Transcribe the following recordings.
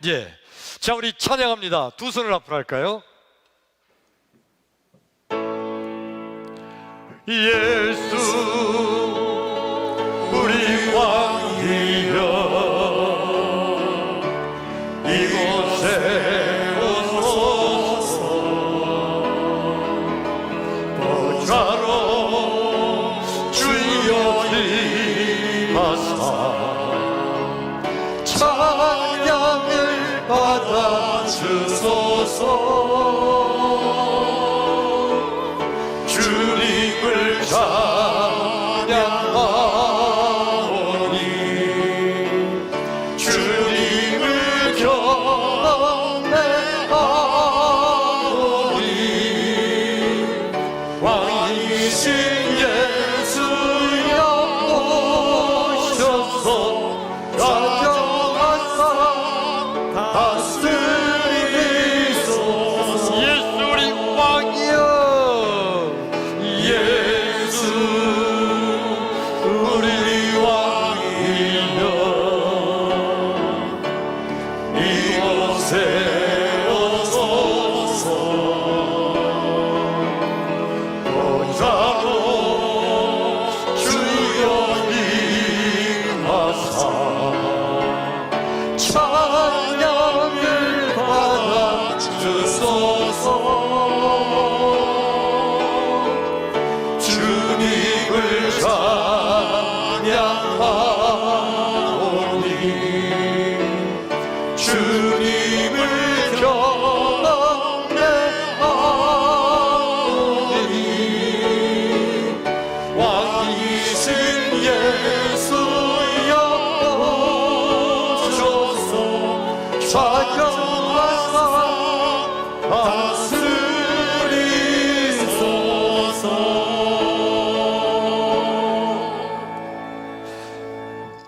예. 자, 우리 찬양합니다. 두 손을 앞으로 할까요? 예수 우리 왕이여 이곳에 오소서 보좌로 주여 임하사 찬양을 받아 주소서 주님을 찬양하오니 주님을 경배하오니 왕이신 예수여 오셔서 가져가사 다스리소서. 예수 우리 왕이여 예수 우리 왕이여 이곳에 오소서 보좌로 주여 임하사 찬양을 받아 주소서 주님을 찬양하오니 주님을 경배하오니 왕이신 예수여 오셔서 찾아와서 다스리소서.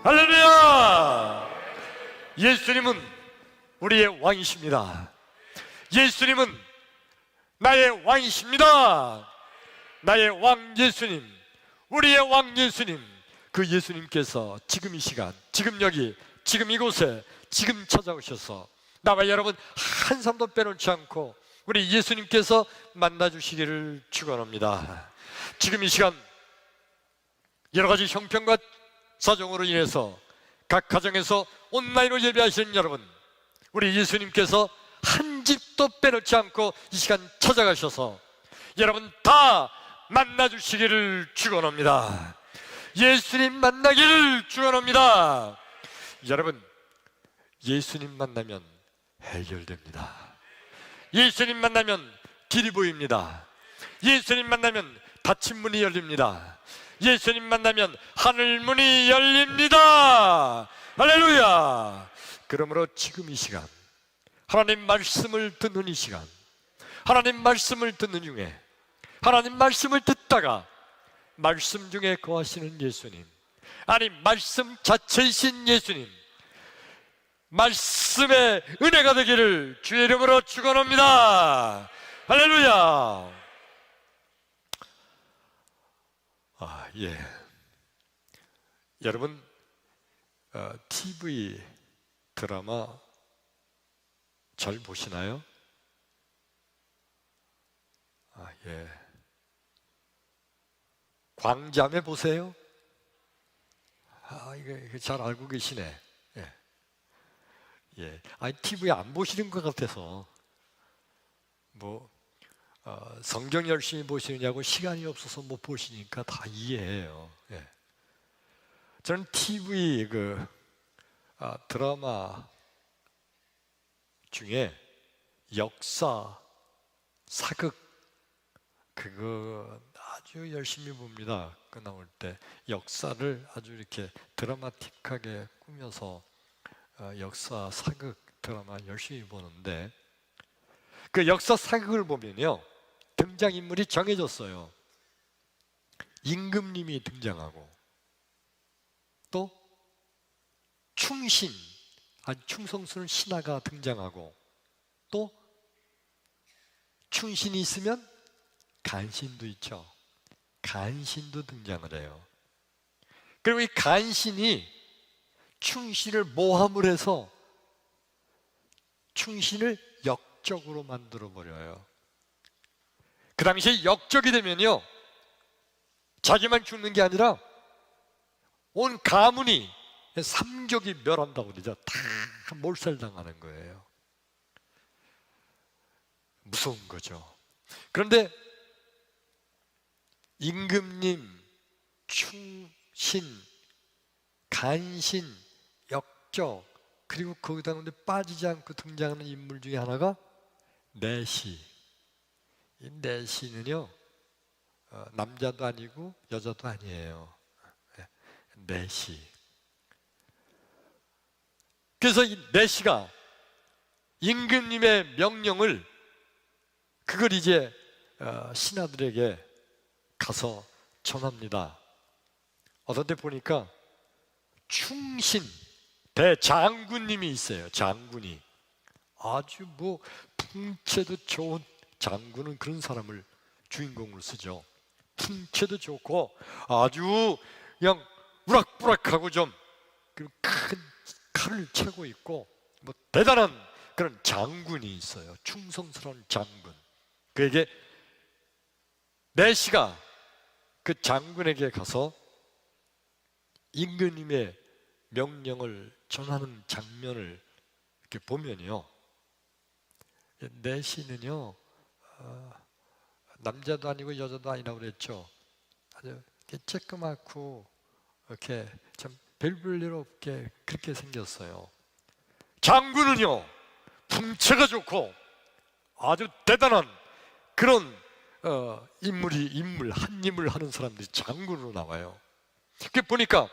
할렐루야! 예수님은 우리의 왕이십니다. 예수님은 나의 왕이십니다. 나의 왕 예수님, 우리의 왕 예수님, 그 예수님께서 지금 이 시간, 지금 여기, 지금 이곳에 지금 찾아오셔서 나와 여러분 한 사람도 빼놓지 않고 우리 예수님께서 만나주시기를 축원합니다. 지금 이 시간 여러 가지 형편과 사정으로 인해서 각 가정에서 온라인으로 예배하시는 여러분, 우리 예수님께서 한 집도 빼놓지 않고 이 시간 찾아가셔서 여러분 다 만나주시기를 축원합니다. 예수님 만나기를 축원합니다. 여러분, 예수님 만나면 해결됩니다. 예수님 만나면 길이 보입니다. 예수님 만나면 닫힌 문이 열립니다. 예수님 만나면 하늘 문이 열립니다. 할렐루야! 그러므로 지금 이 시간, 하나님 말씀을 듣는 이 시간, 하나님 말씀을 듣는 중에, 하나님 말씀을 듣다가 말씀 중에 거하시는 예수님, 아니 말씀 자체이신 예수님, 말씀의 은혜가 되기를 주의 이름으로 축원합니다. 할렐루야! 예. 여러분, TV 드라마 잘 보시나요? 예. 광자매 보세요? 이거 잘 알고 계시네. 예. 예. TV에 안 보시는 것 같아서 성경 열심히 보시느냐고 시간이 없어서 못 보시니까 다 이해해요. 예. 저는 TV 드라마 중에 역사, 사극 그거 아주 열심히 봅니다. 그 나올 때 역사를 아주 이렇게 드라마틱하게 꾸며서 역사, 사극 드라마 열심히 보는데 그 역사 사극을 보면요, 등장인물이 정해졌어요. 임금님이 등장하고 또 충신, 아주 충성스러운 신하가 등장하고 또 충신이 있으면 간신도 있죠. 간신도 등장을 해요. 그리고 이 간신이 충신을 모함을 해서 충신을 역적으로 만들어 버려요. 그 당시에 역적이 되면요, 자기만 죽는 게 아니라 온 가문이, 삼족이 멸한다고 그러죠. 다 몰살당하는 거예요. 무서운 거죠. 그런데 임금님, 충신, 간신, 역적, 그리고 거기다 빠지지 않고 등장하는 인물 중에 하나가 내시. 이 내시는요, 남자도 아니고 여자도 아니에요. 내시. 그래서 이 내시가 임금님의 명령을, 그걸 이제 신하들에게 가서 전합니다. 어떤 때 보니까 충신 대장군님이 있어요. 장군이 아주 뭐 풍채도 좋은 장군은 그런 사람을 주인공으로 쓰죠. 풍채도 좋고 아주 그냥 우락부락하고 좀 큰 칼을 채고 있고 뭐 대단한 그런 장군이 있어요. 충성스러운 장군. 그에게 내시가 그 장군에게 가서 임금님의 명령을 전하는 장면을 이렇게 보면요, 내시는요, 남자도 아니고 여자도 아니라고 그랬죠. 아주 쬐끄맣고 이렇게 참 별볼일 없게 그렇게 생겼어요. 장군은요, 풍채가 좋고 아주 대단한 그런 한 임을 하는 사람들이 장군으로 나와요. 그게 보니까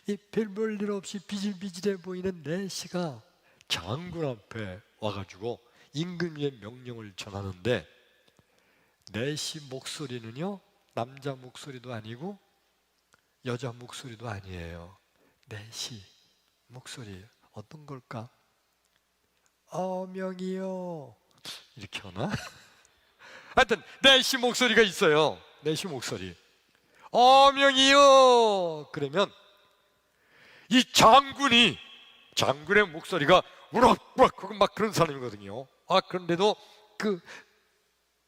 이 별볼일 없이 비질비질해 보이는 내시가 장군 앞에 와가지고 임금님의 명령을 전하는데, 내시 목소리는요, 남자 목소리도 아니고 여자 목소리도 아니에요. 내시 목소리 어떤 걸까? 어명이요, 이렇게 하나? 하여튼 내시 목소리가 있어요. 내시 목소리. 어명이요, 그러면 이 장군의 목소리가 우락부락하고 막 그런 사람이거든요. 그런데도 그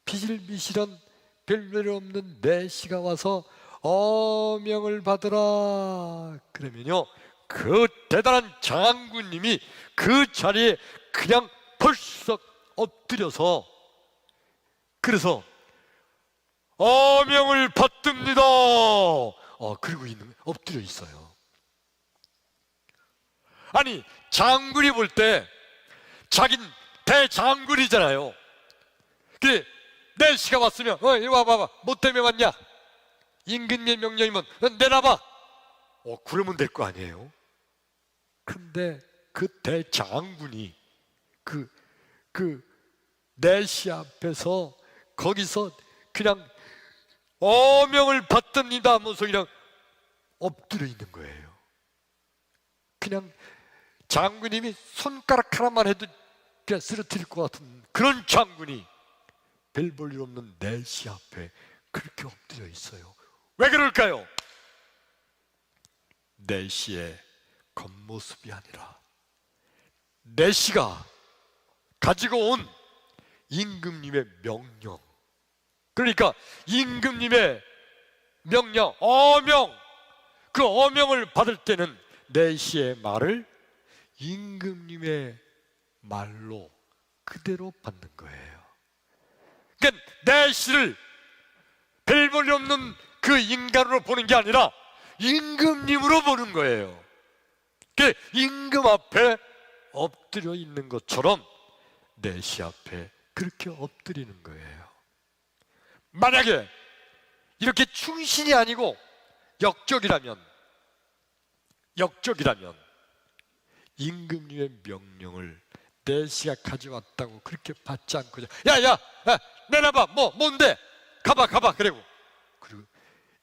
비실비실한 별별 없는 내시가 와서 어명을 받으라 그러면요, 그 대단한 장군님이 그 자리에 그냥 벌썩 엎드려서, 그래서 어명을 받듭니다. 그리고 엎드려 있어요. 아니, 장군이 볼 때 자긴 대장군이잖아요. 그래, 내시가 왔으면 이리 와봐봐, 뭐 때문에 왔냐? 임금님의 명령이면 내놔봐. 그러면 될 거 아니에요. 근데 그 대장군이 그 내시 앞에서 거기서 그냥 어명을 받듭니다 하면서 그냥 엎드려 있는 거예요. 그냥 장군님이 손가락 하나만 해도 그냥 쓰러뜨릴 것 같은 그런 장군이 별 볼 일 없는 내시 앞에 그렇게 엎드려 있어요. 왜 그럴까요? 내시의 겉모습이 아니라 내시가 가지고 온 임금님의 명령, 그러니까 임금님의 명령, 어명, 그 어명을 받을 때는 내시의 말을 임금님의 말로 그대로 받는 거예요. 그러니까 내시를 별 볼 일 없는 그 인간으로 보는 게 아니라 임금님으로 보는 거예요. 그러니까 임금 앞에 엎드려 있는 것처럼 내시 앞에 그렇게 엎드리는 거예요. 만약에 이렇게 충신이 아니고 역적이라면 임금님의 명령을 내시가 가져왔다고 그렇게 받지 않고, 야, 내놔봐, 뭔데? 가봐, 그리고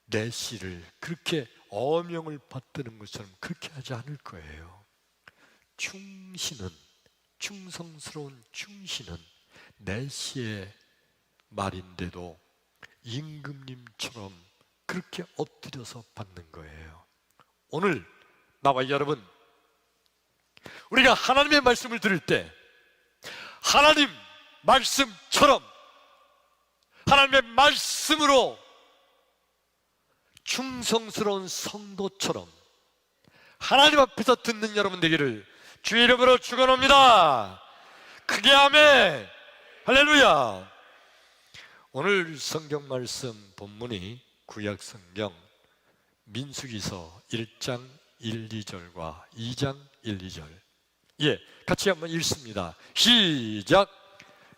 내시를 그렇게 어명을 받드는 것처럼 그렇게 하지 않을 거예요. 충성스러운 충신은 내시의 말인데도 임금님처럼 그렇게 엎드려서 받는 거예요. 오늘 나와 여러분, 우리가 하나님의 말씀을 들을 때 하나님 말씀처럼 하나님의 말씀으로 충성스러운 성도처럼 하나님 앞에서 듣는 여러분 되기를 주의 이름으로 축원합니다. 크게 아멘. 할렐루야. 오늘 성경 말씀 본문이 구약 성경 민수기서 1장 1, 2절과 2장 1, 2절. 예, 같이 한번 읽습니다. 시작.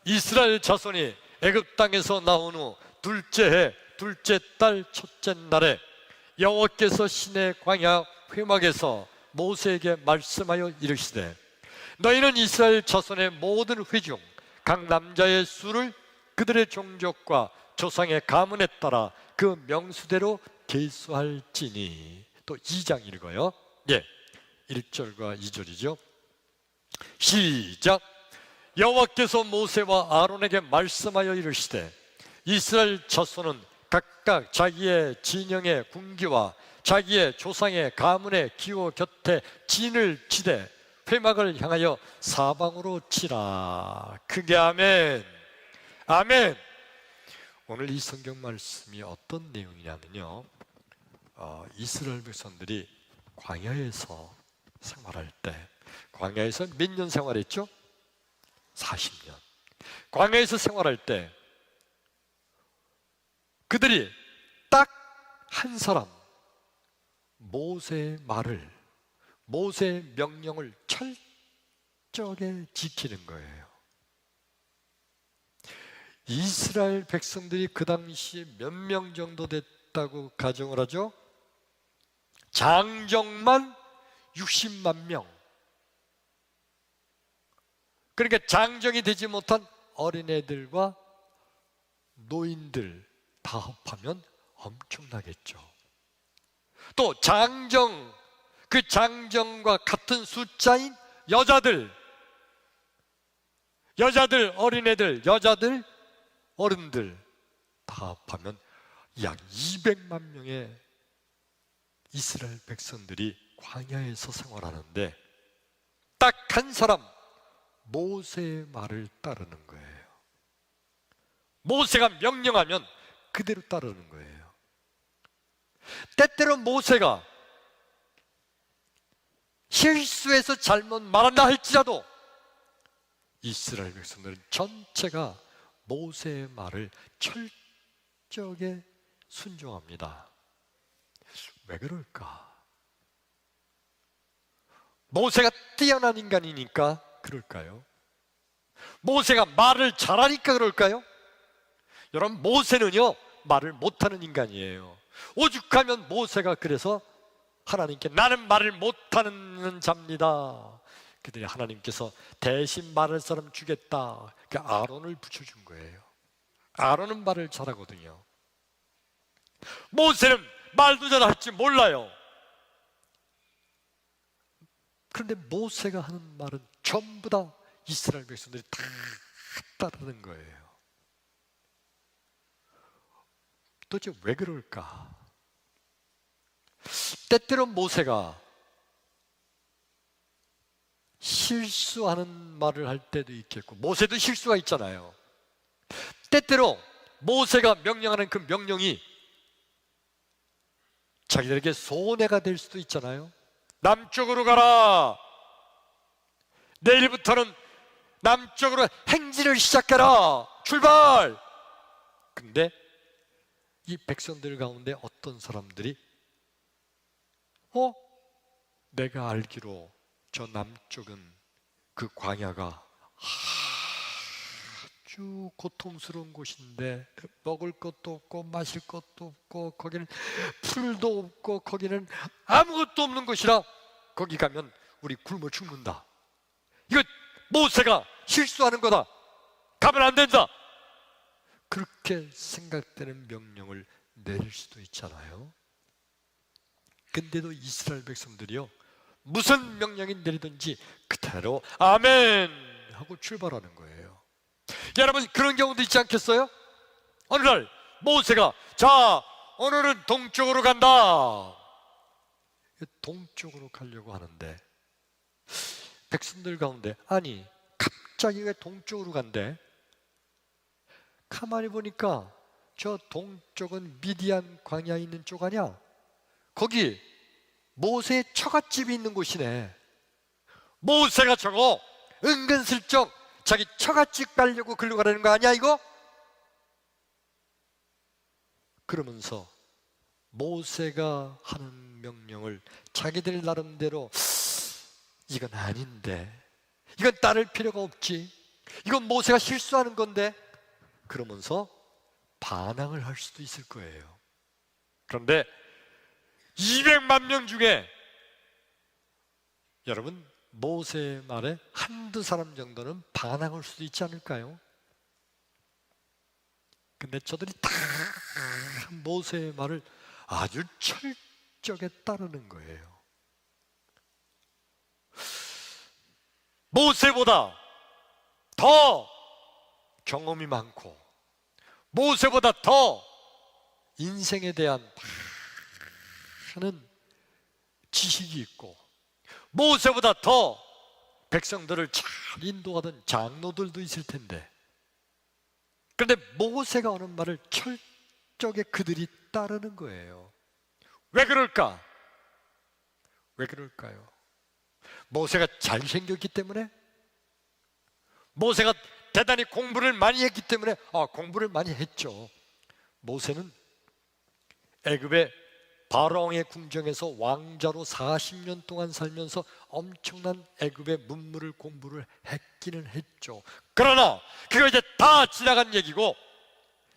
이스라엘 자손이 애굽 땅에서 나온 후 둘째 해 둘째 달 첫째 날에 여호와께서 시내 광야 회막에서 모세에게 말씀하여 이르시되 너희는 이스라엘 자손의 모든 회중 각 남자의 수를 그들의 종족과 조상의 가문에 따라 그 명수대로 계수할지니. 또 2장 읽어요. 예, 1절과 2절이죠. 시작. 여호와께서 모세와 아론에게 말씀하여 이르시되 이스라엘 자손은 각각 자기의 진영의 군기와 자기의 조상의 가문의 기호 곁에 진을 치되 회막을 향하여 사방으로 치라. 크게 아멘. 아멘. 오늘 이 성경 말씀이 어떤 내용이냐면요, 이스라엘 백성들이 광야에서 생활할 때, 광야에서 몇 년 생활했죠? 40년. 광야에서 생활할 때 그들이 딱 한 사람, 모세의 말을, 모세의 명령을 철저하게 지키는 거예요. 이스라엘 백성들이 그 당시에 몇 명 정도 됐다고 가정을 하죠? 장정만 60만 명. 그러니까 장정이 되지 못한 어린애들과 노인들 다 합하면 엄청나겠죠. 또 장정, 그 장정과 같은 숫자인 여자들, 어린애들, 여자들, 어른들 다 합하면 약 200만 명의 이스라엘 백성들이 광야에서 생활하는데 딱 한 사람, 모세의 말을 따르는 거예요. 모세가 명령하면 그대로 따르는 거예요. 때때로 모세가 실수해서 잘못 말한다 할지라도 이스라엘 백성들은 전체가 모세의 말을 철저하게 순종합니다. 왜 그럴까? 모세가 뛰어난 인간이니까 그럴까요? 모세가 말을 잘하니까 그럴까요? 여러분, 모세는요 말을 못하는 인간이에요. 오죽하면 모세가 그래서 하나님께 나는 말을 못하는 자입니다. 그들이 하나님께서 대신 말할 사람 주겠다, 그 아론을 붙여준 거예요. 아론은 말을 잘하거든요. 모세는 말도 잘할지 몰라요. 그런데 모세가 하는 말은 전부 다 이스라엘 백성들이 다 따르는 거예요. 도대체 왜 그럴까? 때때로 모세가 실수하는 말을 할 때도 있겠고, 모세도 실수가 있잖아요. 때때로 모세가 명령하는 그 명령이 자기들에게 손해가 될 수도 있잖아요. 남쪽으로 가라, 내일부터는 남쪽으로 행진을 시작해라, 출발! 근데 이 백성들 가운데 어떤 사람들이 내가 알기로 저 남쪽은 그 광야가 아주 고통스러운 곳인데 먹을 것도 없고 마실 것도 없고 거기는 풀도 없고 거기는 아무것도 없는 곳이라 거기 가면 우리 굶어 죽는다. 이거 모세가 실수하는 거다, 가면 안 된다, 그렇게 생각되는 명령을 내릴 수도 있잖아요. 근데도 이스라엘 백성들이요, 무슨 명령이 내리든지 그대로 아멘 하고 출발하는 거예요. 여러분, 그런 경우도 있지 않겠어요? 어느 날 모세가 자, 오늘은 동쪽으로 간다. 동쪽으로 가려고 하는데 백성들 가운데 아니 갑자기 왜 동쪽으로 간대? 가만히 보니까 저 동쪽은 미디안 광야에 있는 쪽 아니야? 거기 모세의 처갓집이 있는 곳이네. 모세가 저거 은근슬쩍 자기 처갓집 가려고 글로 가라는 거 아니야 이거? 그러면서 모세가 하는 명령을 자기들 나름대로 이건 아닌데, 이건 따를 필요가 없지, 이건 모세가 실수하는 건데, 그러면서 반항을 할 수도 있을 거예요. 그런데 200만 명 중에 여러분 모세의 말에 한두 사람 정도는 반항할 수도 있지 않을까요? 근데 저들이 다 모세의 말을 아주 철저하게 따르는 거예요. 모세보다 더 경험이 많고 모세보다 더 인생에 대한 많은 지식이 있고 모세보다 더 백성들을 잘 인도하던 장로들도 있을 텐데, 그런데 모세가 하는 말을 철저하게 그들이 따르는 거예요. 왜 그럴까? 왜 그럴까요? 모세가 잘생겼기 때문에? 모세가 대단히 공부를 많이 했기 때문에? 공부를 많이 했죠. 모세는 애굽의 바로왕의 궁정에서 왕자로 40년 동안 살면서 엄청난 애굽의 문물을 공부를 했기는 했죠. 그러나 그거 이제 다 지나간 얘기고,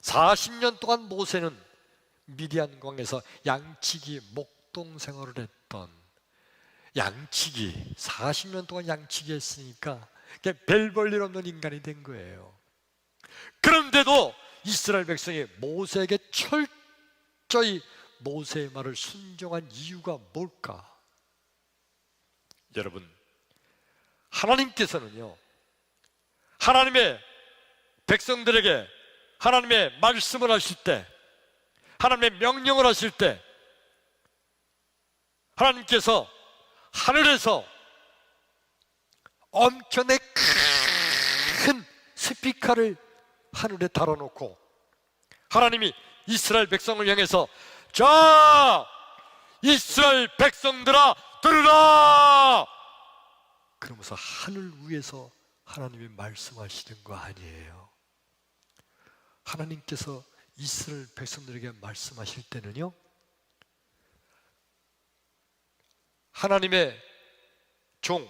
40년 동안 모세는 미디안 광에서 양치기 목동 생활을 했던, 양치기 40년 동안 양치기 했으니까 별 볼 일 없는 인간이 된 거예요. 그런데도 이스라엘 백성이 모세에게 철저히 모세의 말을 순종한 이유가 뭘까? 여러분, 하나님께서는요, 하나님의 백성들에게 하나님의 말씀을 하실 때, 하나님의 명령을 하실 때, 하나님께서 하늘에서 엄청나게 큰 스피커를 하늘에 달아놓고 하나님이 이스라엘 백성을 향해서 자, 이스라엘 백성들아 들으라! 그러면서 하늘 위에서 하나님이 말씀하시는 거 아니에요. 하나님께서 이스라엘 백성들에게 말씀하실 때는요, 하나님의 종,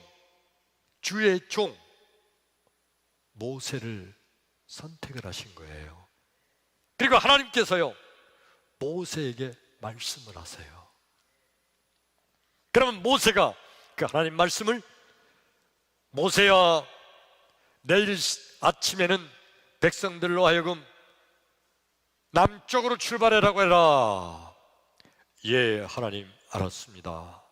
주의 종 모세를 선택을 하신 거예요. 그리고 하나님께서요 모세에게 말씀을 하세요. 그러면 모세가 그 하나님 말씀을, 모세야 내일 아침에는 백성들로 하여금 남쪽으로 출발하라고 해라. 예, 하나님 알았습니다.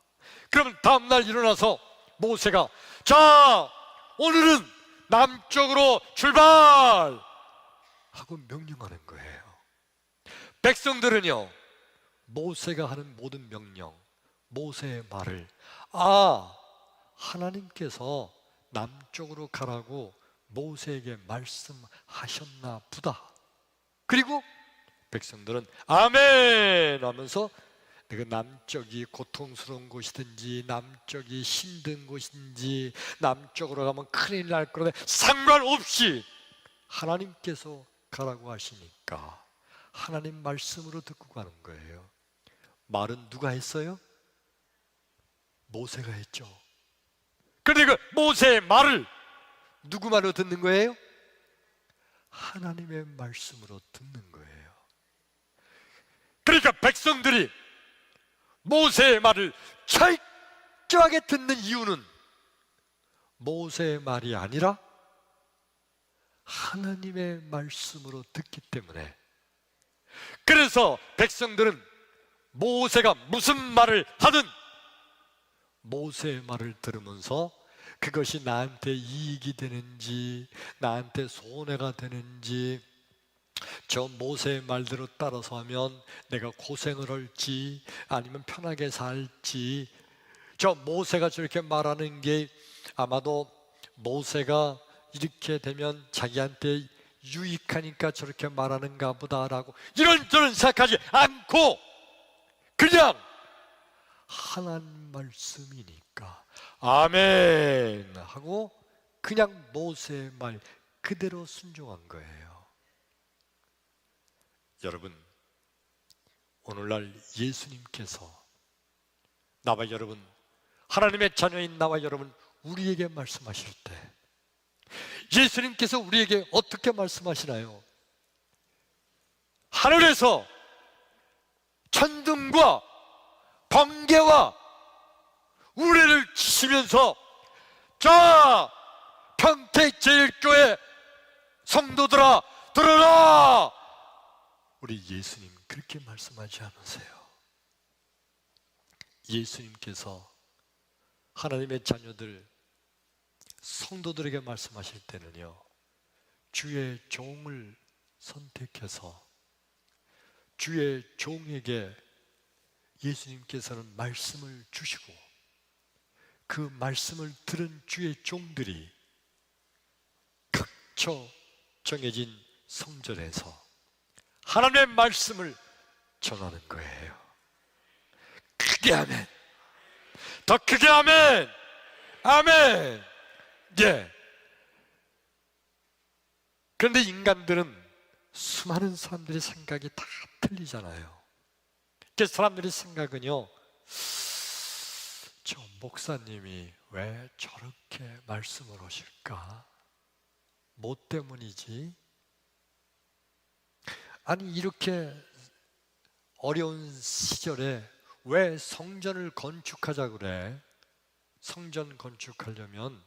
그럼 다음날 일어나서 모세가 자, 오늘은 남쪽으로 출발! 하고 명령하는 거예요. 백성들은요 모세가 하는 모든 명령, 모세의 말을 하나님께서 남쪽으로 가라고 모세에게 말씀하셨나 보다. 그리고 백성들은 아멘 하면서 그 남쪽이 고통스러운 곳이든지 남쪽이 힘든 곳인지 남쪽으로 가면 큰일 날 거라 상관없이 하나님께서 가라고 하시니까 하나님 말씀으로 듣고 가는 거예요. 말은 누가 했어요? 모세가 했죠. 그런데 그 모세의 말을 누구 말로 듣는 거예요? 하나님의 말씀으로 듣는 거예요. 그러니까 백성들이 모세의 말을 철저하게 듣는 이유는 모세의 말이 아니라 하나님의 말씀으로 듣기 때문에, 그래서 백성들은 모세가 무슨 말을 하든 모세의 말을 들으면서 그것이 나한테 이익이 되는지 나한테 손해가 되는지, 저 모세의 말대로 따라서 하면 내가 고생을 할지 아니면 편하게 살지, 저 모세가 저렇게 말하는 게 아마도 모세가 이렇게 되면 자기한테 유익하니까 저렇게 말하는가 보다라고 이런저런 생각하지 않고 그냥 하나님 말씀이니까 아멘 하고 그냥 모세의 말 그대로 순종한 거예요. 여러분, 오늘날 예수님께서 나와 여러분, 하나님의 자녀인 나와 여러분 우리에게 말씀하실 때 예수님께서 우리에게 어떻게 말씀하시나요? 하늘에서 천둥과 번개와 우레를 치면서 자, 평택제일교회 성도들아 들어라! 우리 예수님 그렇게 말씀하지 않으세요? 예수님께서 하나님의 자녀들 성도들에게 말씀하실 때는요, 주의 종을 선택해서 주의 종에게 예수님께서는 말씀을 주시고 그 말씀을 들은 주의 종들이 각처 정해진 성전에서 하나님의 말씀을 전하는 거예요. 크게 아멘. 더 크게 아멘. 아멘. 예. 그런데 인간들은 수많은 사람들의 생각이 다 틀리잖아요. 그래서 사람들의 생각은요, 저 목사님이 왜 저렇게 말씀을 하실까? 뭐 때문이지? 아니 이렇게 어려운 시절에 왜 성전을 건축하자 그래? 성전 건축하려면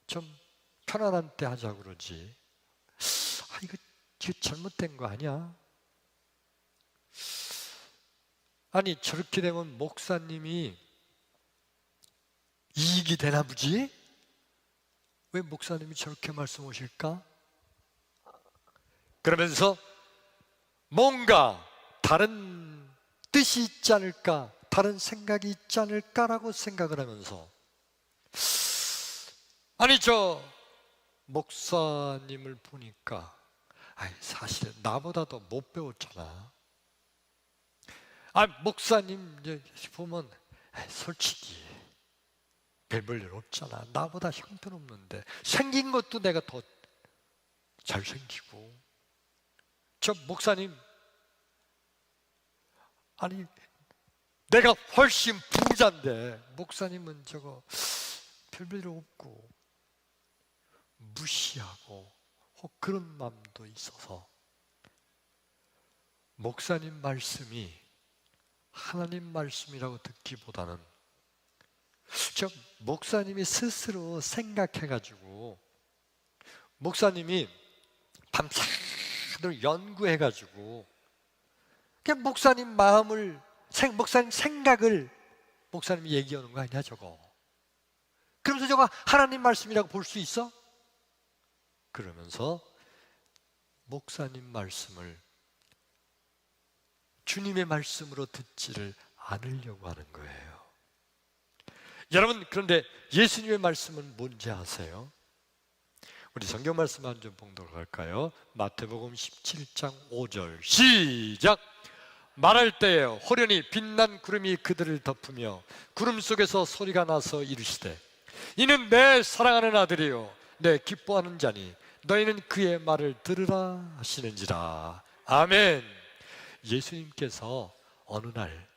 좀 편안한 때 하자 그러지. 아, 이거 잘못된 거 아니야? 아니 저렇게 되면 목사님이 이익이 되나 보지? 왜 목사님이 저렇게 말씀하실까? 그러면서 뭔가 다른 뜻이 있지 않을까, 다른 생각이 있지 않을까라고 생각을 하면서 아니 저 목사님을 보니까 사실 나보다도 못 배웠잖아. 목사님 이제 보면 솔직히 별 볼 일 없잖아. 나보다 형편없는데 생긴 것도 내가 더 잘생기고 저 목사님 아니 내가 훨씬 부자인데 목사님은 저거 별 볼 일 없고 무시하고 그런 마음도 있어서 목사님 말씀이 하나님 말씀이라고 듣기보다는 저 목사님이 스스로 생각해가지고 목사님이 밤새도록 연구해가지고 그냥 목사님 마음을 목사님 생각을 목사님이 얘기하는 거 아니야 저거? 그러면서 저거 하나님 말씀이라고 볼 수 있어? 그러면서 목사님 말씀을 주님의 말씀으로 듣지를 않으려고 하는 거예요. 여러분, 그런데 예수님의 말씀은 뭔지 아세요? 우리 성경 말씀 한 점 봉독을 할까요? 마태복음 17장 5절 시작! 말할 때에 호련히 빛난 구름이 그들을 덮으며 구름 속에서 소리가 나서 이르시되 이는 내 사랑하는 아들이요 내 기뻐하는 자니 너희는 그의 말을 들으라 하시는지라. 아멘. 예수님께서 어느 날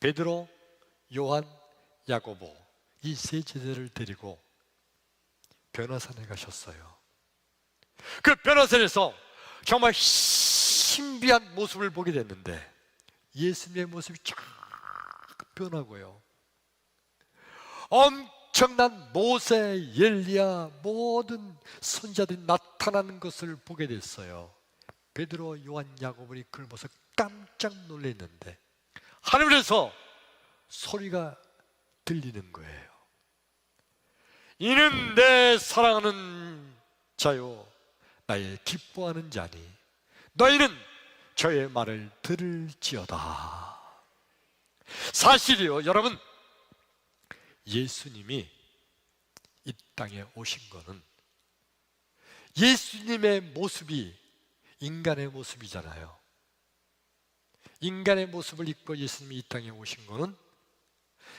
베드로, 요한, 야고보 이 세 제자를 데리고 변화산에 가셨어요. 그 변화산에서 정말 신비한 모습을 보게 됐는데 예수님의 모습이 쫙 변하고요, 엄청난 모세, 엘리야 모든 선지자들이 나타나는 것을 보게 됐어요. 베드로, 요한, 야고보니 그걸 보면서 깜짝 놀랐는데 하늘에서 소리가 들리는 거예요. 이는 내 사랑하는 자요 나의 기뻐하는 자니 너희는 저의 말을 들을지어다. 사실이요 여러분, 예수님이 이 땅에 오신 거는 예수님의 모습이 인간의 모습이잖아요. 인간의 모습을 입고 예수님이 이 땅에 오신 거는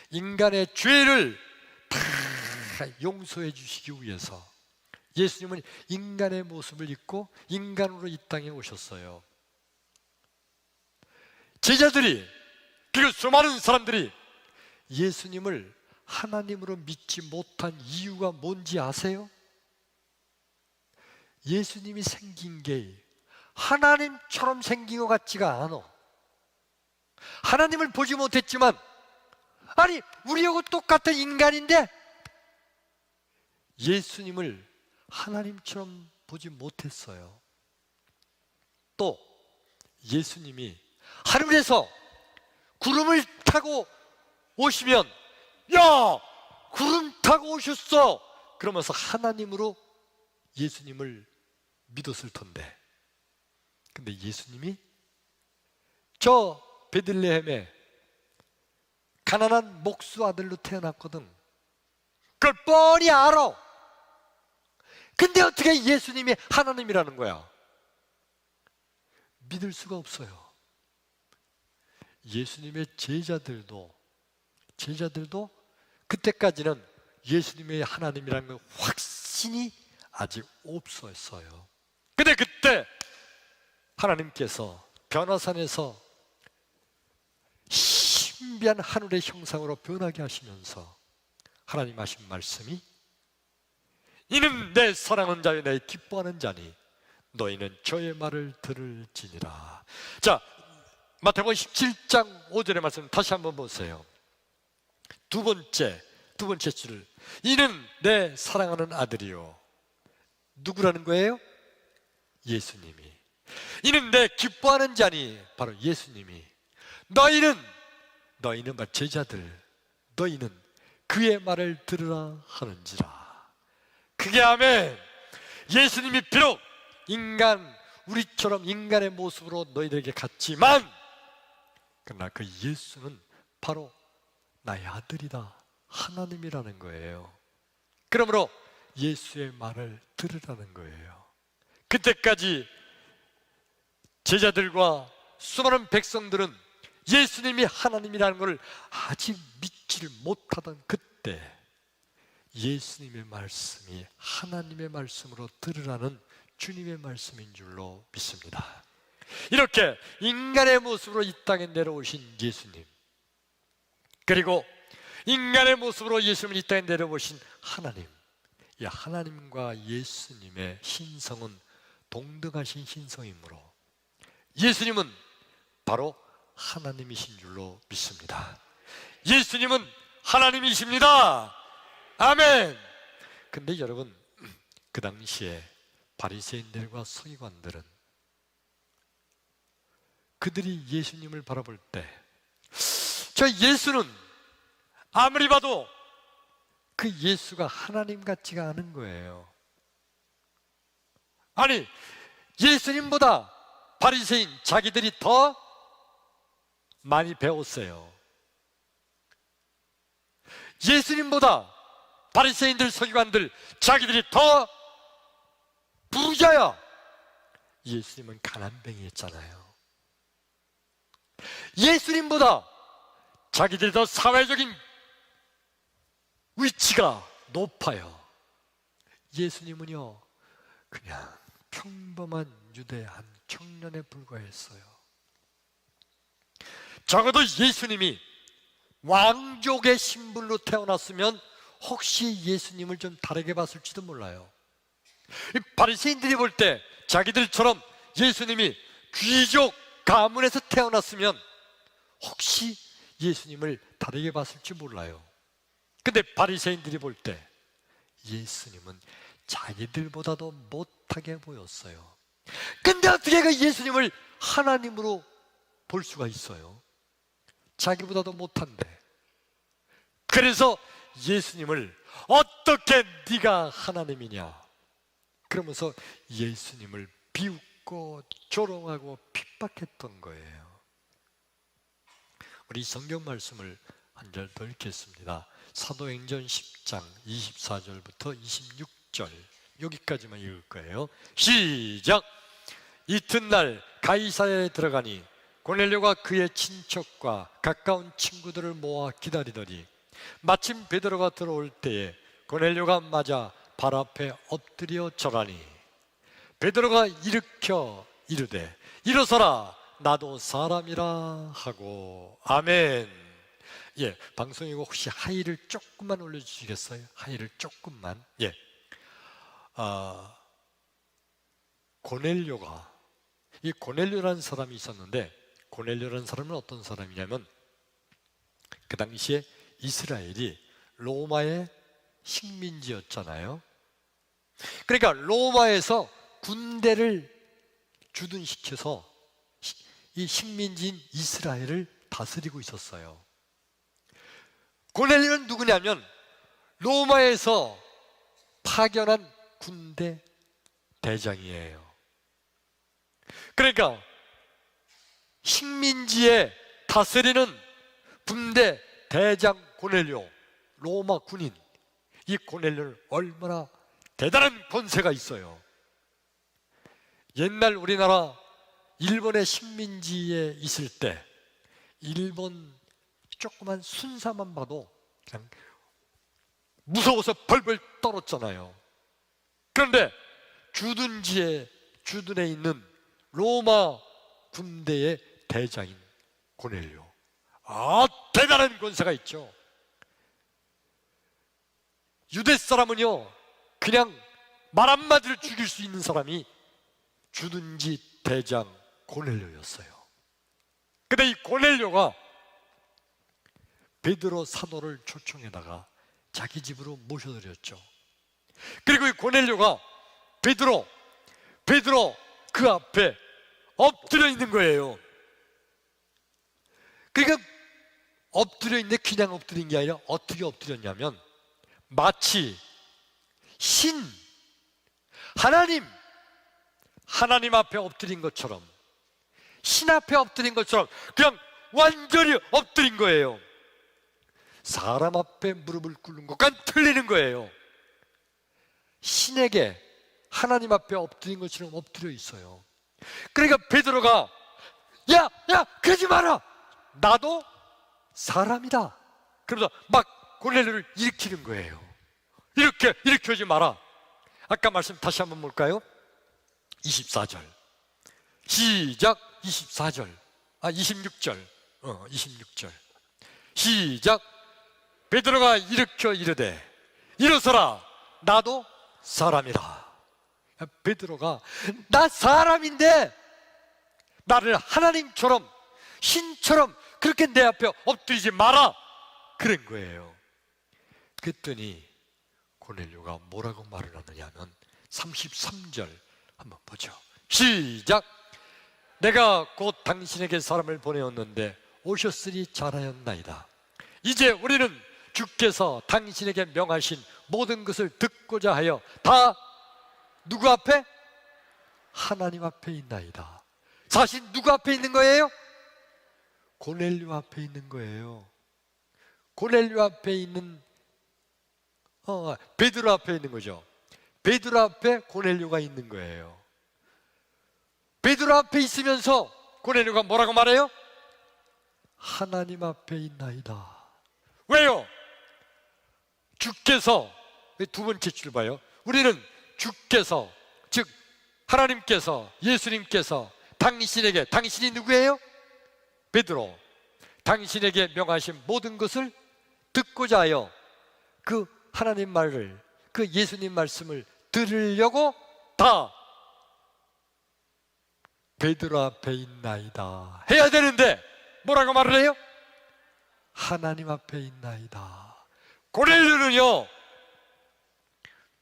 인간의 죄를 다 용서해 주시기 위해서 예수님은 인간의 모습을 입고 인간으로 이 땅에 오셨어요. 제자들이, 그리고 수많은 사람들이 예수님을 하나님으로 믿지 못한 이유가 뭔지 아세요? 예수님이 생긴 게 하나님처럼 생긴 것 같지가 않아. 하나님을 보지 못했지만, 아니 우리하고 똑같은 인간인데 예수님을 하나님처럼 보지 못했어요. 또 예수님이 하늘에서 구름을 타고 오시면, 야, 구름 타고 오셨어! 그러면서 하나님으로 예수님을 믿었을 텐데, 근데 예수님이 저 베들레헴에 가난한 목수 아들로 태어났거든. 그걸 뻔히 알아. 근데 어떻게 예수님이 하나님이라는 거야? 믿을 수가 없어요. 예수님의 제자들도 그때까지는 예수님의 하나님이라는 걸 확신이 아직 없었어요. 근데 그때 하나님께서 변화산에서 신비한 하늘의 형상으로 변하게 하시면서 하나님 하신 말씀이, 이는 내 사랑하는 자여 내 기뻐하는 자니 너희는 저의 말을 들을지니라. 자, 마태복음 17장 5절의 말씀 다시 한번 보세요. 두 번째 줄, 이는 내 사랑하는 아들이요. 누구라는 거예요? 예수님이. 이는 내 기뻐하는 자니, 바로 예수님이. 너희는 제자들, 너희는 그의 말을 들으라 하는지라. 그게 아멘. 예수님이 비록 우리처럼 인간의 모습으로 너희들에게 갔지만, 그러나 그 예수는 바로 나의 아들이다, 하나님이라는 거예요. 그러므로 예수의 말을 들으라는 거예요. 그때까지 제자들과 수많은 백성들은 예수님이 하나님이라는 것을 아직 믿지를 못하던 그때, 예수님의 말씀이 하나님의 말씀으로 들으라는 주님의 말씀인 줄로 믿습니다. 이렇게 인간의 모습으로 이 땅에 내려오신 예수님, 그리고 인간의 모습으로 예수님을 이 땅에 내려오신 하나님, 이 하나님과 예수님의 신성은 동등하신 신성이므로 예수님은 바로 하나님이신 줄로 믿습니다. 예수님은 하나님이십니다. 아멘. 근데 여러분, 그 당시에 바리새인들과 서기관들은 그들이 예수님을 바라볼 때, 저 예수는 아무리 봐도 그 예수가 하나님 같지가 않은 거예요. 아니, 예수님보다 바리새인 자기들이 더 많이 배웠어요. 예수님보다 바리새인들, 서기관들 자기들이 더 부자야. 예수님은 가난뱅이였잖아요. 예수님보다 자기들이 더 사회적인 위치가 높아요. 예수님은요, 그냥 평범한 유대 한 청년에 불과했어요. 적어도 예수님이 왕족의 신분으로 태어났으면 혹시 예수님을 좀 다르게 봤을지도 몰라요. 바리새인들이 볼 때 자기들처럼 예수님이 귀족 가문에서 태어났으면 혹시 예수님을 다르게 봤을지 몰라요. 근데 바리새인들이 볼 때 예수님은 자기들보다도 못하게 보였어요. 근데 어떻게 그 예수님을 하나님으로 볼 수가 있어요? 자기보다도 못한데. 그래서 예수님을 어떻게 네가 하나님이냐 그러면서 예수님을 비웃고 조롱하고 핍박했던 거예요. 우리 성경 말씀을 한 절 더 읽겠습니다. 사도행전 10장 24절부터 26절 여기까지만 읽을 거예요. 시작! 이튿날 가이사랴에 들어가니 고넬료가 그의 친척과 가까운 친구들을 모아 기다리더니 마침 베드로가 들어올 때에 고넬료가 맞아 발 앞에 엎드려 절하니 베드로가 일으켜 이르되 일어서라 나도 사람이라 하고. 아멘. 예, 방송이고 혹시 하이를 조금만 올려주시겠어요? 하이를 조금만. 예. 고넬료가, 이 고넬료라는 사람이 있었는데, 고넬료라는 사람은 어떤 사람이냐면 그 당시에 이스라엘이 로마의 식민지였잖아요. 그러니까 로마에서 군대를 주둔시켜서 이 식민지인 이스라엘을 다스리고 있었어요. 고넬료는 누구냐면 로마에서 파견한 군대 대장이에요. 그러니까 식민지에 다스리는 군대 대장 고넬료, 로마 군인, 이 고넬료는 얼마나 대단한 권세가 있어요. 옛날 우리나라 일본의 식민지에 있을 때 일본 조그만 순사만 봐도 그냥 무서워서 벌벌 떨었잖아요. 그런데 주둔에 있는 로마 군대의 대장인 고넬료, 대단한 권세가 있죠. 유대 사람은요 그냥 말 한마디를 죽일 수 있는 사람이 주둔지 대장 고넬료였어요. 근데 이 고넬료가 베드로 사도를 초청해다가 자기 집으로 모셔드렸죠. 그리고 이 고넬료가 베드로 그 앞에 엎드려 있는 거예요. 그러니까 엎드려 있는데 그냥 엎드린 게 아니라 어떻게 엎드렸냐면 마치 하나님 앞에 엎드린 것처럼, 신 앞에 엎드린 것처럼 그냥 완전히 엎드린 거예요. 사람 앞에 무릎을 꿇는 것과는 틀리는 거예요. 신에게 하나님 앞에 엎드린 것처럼 엎드려 있어요. 그러니까 베드로가 야 그러지 마라, 나도 사람이다. 그러면서 막 고넬료를 일으키는 거예요. 일으키지 마라. 아까 말씀 다시 한번 볼까요? 24절 시작. 26절 26절 시작. 베드로가 일으켜 이르되 일어서라 나도 사람이라. 베드로가 나 사람인데 나를 하나님처럼 신처럼 그렇게 내 앞에 엎드리지 마라 그런 거예요. 그랬더니 고넬료가 뭐라고 말을 하느냐 하면 33절 한번 보죠. 시작. 내가 곧 당신에게 사람을 보내었는데 오셨으니 잘하였나이다. 이제 우리는 주께서 당신에게 명하신 모든 것을 듣고자 하여 다 누구 앞에? 하나님 앞에 있나이다. 사실 누구 앞에 있는 거예요? 고넬료 앞에 있는 거예요. 고넬료 앞에 있는 베드로 앞에 있는 거죠. 베드로 앞에 고넬료가 있는 거예요. 베드로 앞에 있으면서 고넬료가 뭐라고 말해요? 하나님 앞에 있나이다. 왜요? 주께서, 두 번째 줄 봐요. 우리는 주께서, 즉 하나님께서, 예수님께서 당신에게, 당신이 누구예요? 베드로. 당신에게 명하신 모든 것을 듣고자 하여 그 하나님 말을, 그 예수님 말씀을 들으려고 다 베드로 앞에 있나이다 해야 되는데 뭐라고 말을 해요? 하나님 앞에 있나이다. 고넬료는요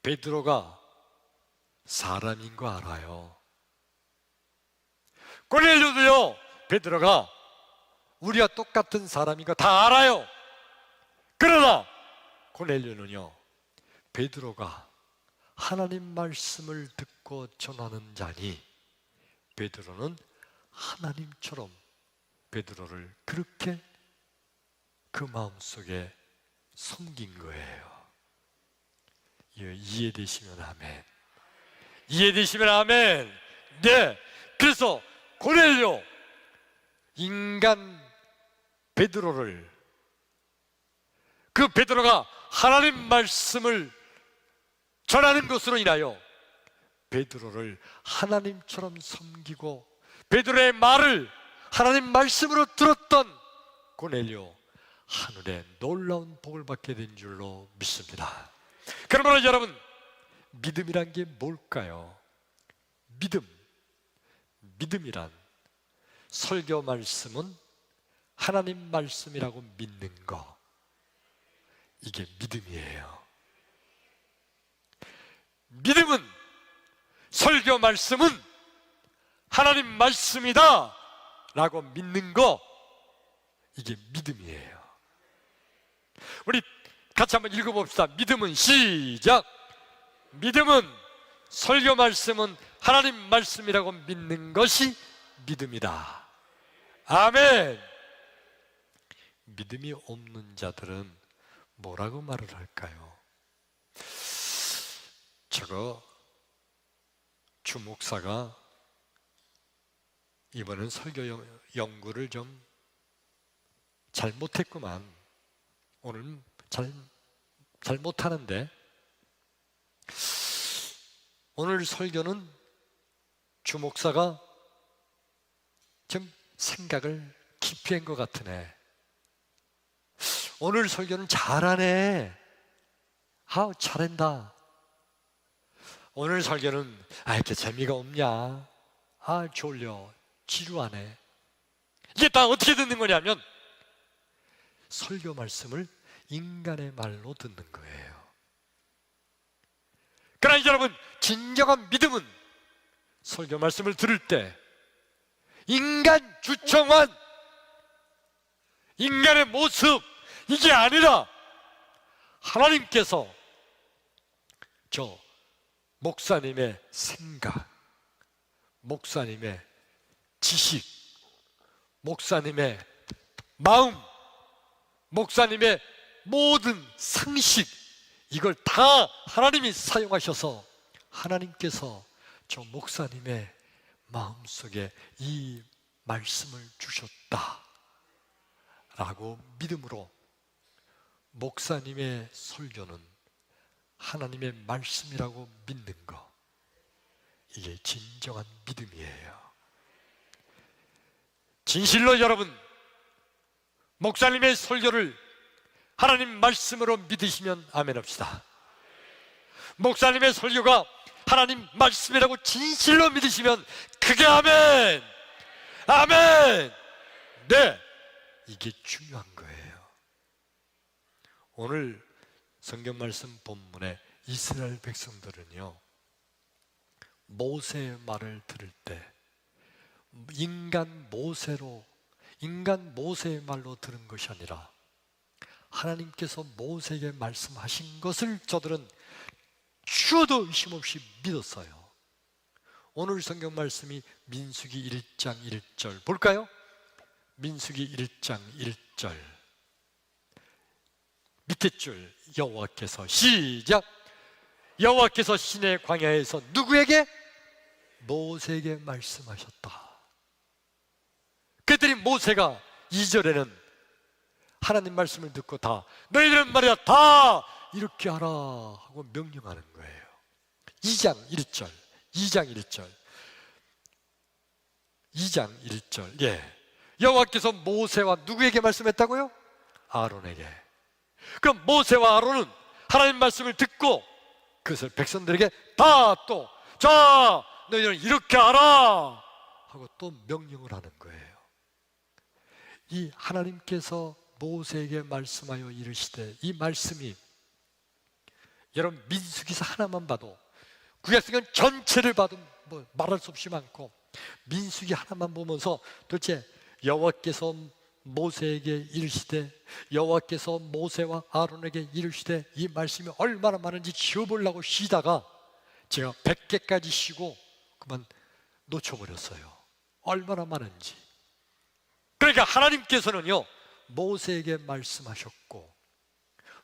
베드로가 사람인 거 알아요. 고넬료도요 베드로가 우리와 똑같은 사람인 거 다 알아요. 그러나 고넬료는요 베드로가 하나님 말씀을 듣고 전하는 자니 베드로는 하나님처럼 베드로를 그렇게 그 마음속에 섬긴 거예요. 이해되시면 아멘. 이해되시면 아멘. 네, 그래서 고넬료 인간 베드로를, 그 베드로가 하나님 말씀을 전하는 것으로 인하여 베드로를 하나님처럼 섬기고 베드로의 말을 하나님 말씀으로 들었던 고넬료, 하늘에 놀라운 복을 받게 된 줄로 믿습니다. 그러므로 여러분, 믿음이란 게 뭘까요? 믿음이란 설교 말씀은 하나님 말씀이라고 믿는 거, 이게 믿음이에요. 믿음은 설교 말씀은 하나님 말씀이다 라고 믿는 거, 이게 믿음이에요. 우리 같이 한번 읽어봅시다. 믿음은, 시작. 믿음은 설교 말씀은 하나님 말씀이라고 믿는 것이 믿음이다. 아멘. 믿음이 없는 자들은 뭐라고 말을 할까요? 저거 주 목사가 이번엔 설교 연구를 좀 잘못했구만. 오늘 잘 못하는데, 오늘 설교는 주 목사가 좀 생각을 깊이 한 것 같으네. 오늘 설교는 잘하네. 잘한다. 오늘 설교는 이렇게 재미가 없냐. 졸려. 지루하네. 이게 다 어떻게 듣는 거냐면 설교 말씀을 인간의 말로 듣는 거예요. 그러나 여러분, 진정한 믿음은 설교 말씀을 들을 때 인간 주청한 인간의 모습, 이게 아니라 하나님께서 저 목사님의 생각, 목사님의 지식, 목사님의 마음, 목사님의 모든 상식, 이걸 다 하나님이 사용하셔서 하나님께서 저 목사님의 마음속에 이 말씀을 주셨다 라고 믿음으로 목사님의 설교는 하나님의 말씀이라고 믿는 거, 이게 진정한 믿음이에요. 진실로 여러분, 목사님의 설교를 하나님 말씀으로 믿으시면 아멘 합시다. 목사님의 설교가 하나님 말씀이라고 진실로 믿으시면 크게 아멘! 아멘! 네, 이게 중요한 거예요. 오늘 성경 말씀 본문에 이스라엘 백성들은요, 모세의 말을 들을 때 인간 모세의 말로 들은 것이 아니라 하나님께서 모세에게 말씀하신 것을 저들은 추워도 의심 없이 믿었어요. 오늘 성경 말씀이 민수기 1장 1절 볼까요? 민수기 1장 1절 밑에 줄, 여호와께서, 시작. 여호와께서 시내 광야에서 누구에게? 모세에게 말씀하셨다. 그랬더니 모세가 2절에는 하나님 말씀을 듣고 다 너희들은 말이야 다 이렇게 하라 하고 명령하는 거예요. 2장 1절. 예. 여호와께서 모세와 누구에게 말씀했다고요? 아론에게. 그럼 모세와 아론은 하나님 말씀을 듣고 그것을 백성들에게 다 또 자 너희들은 이렇게 하라 하고 또 명령을 하는 거예요. 이 하나님께서 모세에게 말씀하여 이르시되, 이 말씀이 여러분 민수기서 하나만 봐도, 구약성경 전체를 봐도 뭐 말할 수 없이 많고, 민수기 하나만 보면서 도대체 여호와께서 모세에게 이르시되, 여호와께서 모세와 아론에게 이르시되, 이 말씀이 얼마나 많은지 지어보려고 쉬다가 제가 100개까지 쉬고 그만 놓쳐버렸어요. 얼마나 많은지. 그러니까 하나님께서는요 모세에게 말씀하셨고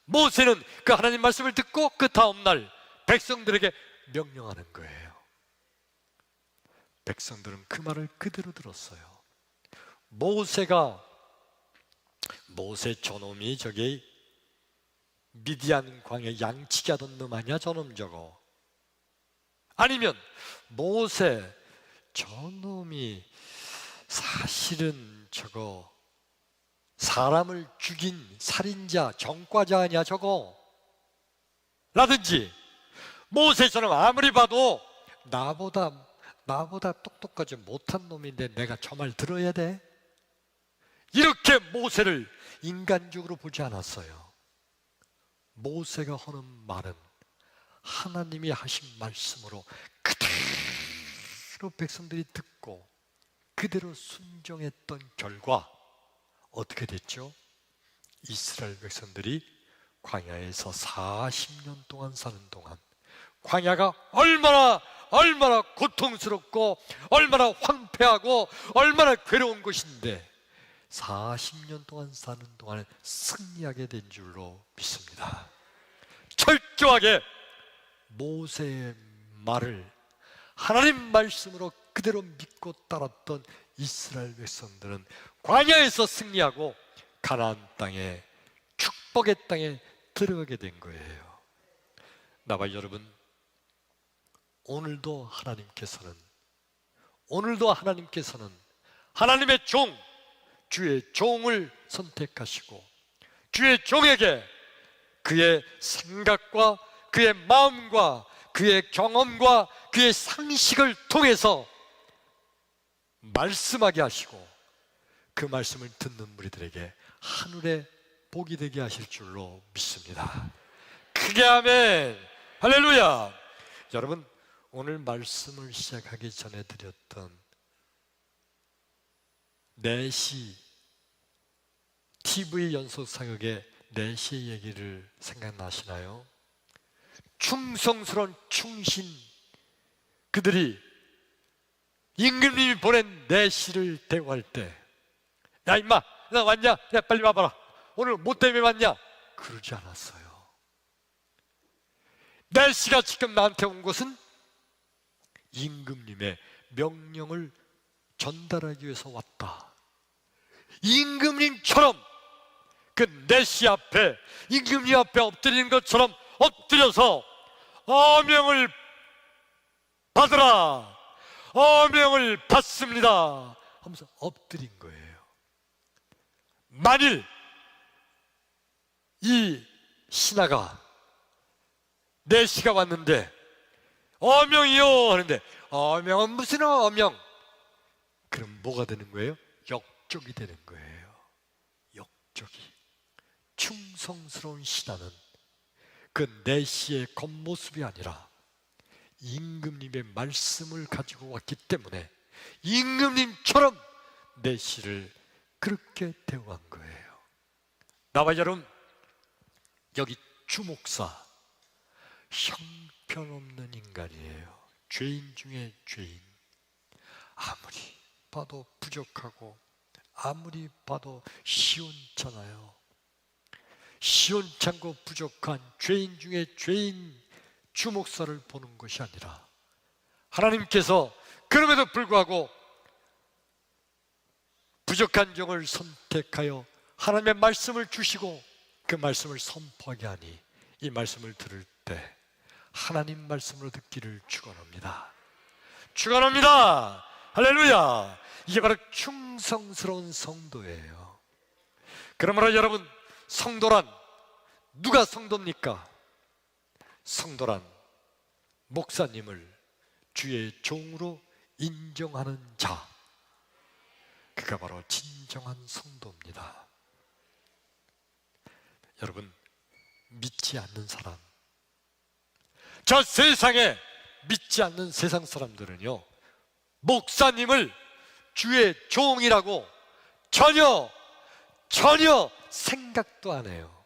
모세는 그 하나님 말씀을 듣고 그 다음날 백성들에게 명령하는 거예요. 백성들은 그 말을 그대로 들었어요. 모세 저놈이 저기 미디안 광야 양치기 하던 놈 아니야 저놈 저거. 아니면 모세 저놈이 사실은 저거 사람을 죽인 살인자 정과자 아니야 저거. 라든지 모세 저놈 아무리 봐도 나보다 똑똑하지 못한 놈인데 내가 저 말 들어야 돼? 이렇게 모세를 인간적으로 보지 않았어요. 모세가 하는 말은 하나님이 하신 말씀으로 그대로 백성들이 듣고 그대로 순종했던 결과 어떻게 됐죠? 이스라엘 백성들이 광야에서 40년 동안 사는 동안, 광야가 얼마나 고통스럽고 얼마나 황폐하고 얼마나 괴로운 것인데 40년 동안 사는 동안에 승리하게 된 줄로 믿습니다. 철저하게 모세의 말을 하나님 말씀으로 그대로 믿고 따랐던 이스라엘 백성들은 광야에서 승리하고 가나안 땅에, 축복의 땅에 들어가게 된 거예요. 나와 여러분, 오늘도 하나님께서는 하나님의 주의 종을 선택하시고 주의 종에게 그의 생각과 그의 마음과 그의 경험과 그의 상식을 통해서 말씀하게 하시고 그 말씀을 듣는 우리들에게 하늘의 복이 되게 하실 줄로 믿습니다. 크게 아멘. 할렐루야. 여러분, 오늘 말씀을 시작하기 전에 드렸던 4시 TV 연속 사역의 4시의 얘기를 생각나시나요? 충성스러운 충신, 그들이 임금님이 보낸 4시를 대우할 때, 야 임마 나 왔냐? 야 빨리 와봐라. 오늘 뭐 때문에 왔냐? 그러지 않았어요. 4시가 지금 나한테 온 것은 임금님의 명령을 전달하기 위해서 왔다. 임금님처럼 그 4시 앞에, 임금님 앞에 엎드리는 것처럼 엎드려서 어명을 받으라, 어명을 받습니다 하면서 엎드린 거예요. 만일 이 신하가 4시가 왔는데 어명이요 하는데 어명은 무슨 어명? 그럼 뭐가 되는 거예요? 역적이 되는 거예요. 역적이. 충성스러운 신하는 그 4시의 겉모습이 아니라 임금님의 말씀을 가지고 왔기 때문에 임금님처럼 4시를 그렇게 대우한 거예요. 나와 여러분, 여기 주목사 형편없는 인간이에요. 죄인 중에 죄인. 아무리 봐도 부족하고 아무리 봐도 시원찮아요. 시원찮고 부족한 죄인 중에 죄인 주목사를 보는 것이 아니라 하나님께서 그럼에도 불구하고 부족한 종을 선택하여 하나님의 말씀을 주시고 그 말씀을 선포하게 하니 이 말씀을 들을 때 하나님 말씀으로 듣기를 축원합니다. 축원합니다. 할렐루야. 이게 바로 충성스러운 성도예요. 그러므로 여러분, 성도란 누가 성도입니까? 성도란 목사님을 주의 종으로 인정하는 자, 그가 바로 진정한 성도입니다. 여러분, 믿지 않는 사람, 저 세상에 믿지 않는 세상 사람들은요, 목사님을 주의 종이라고 전혀 생각도 안 해요.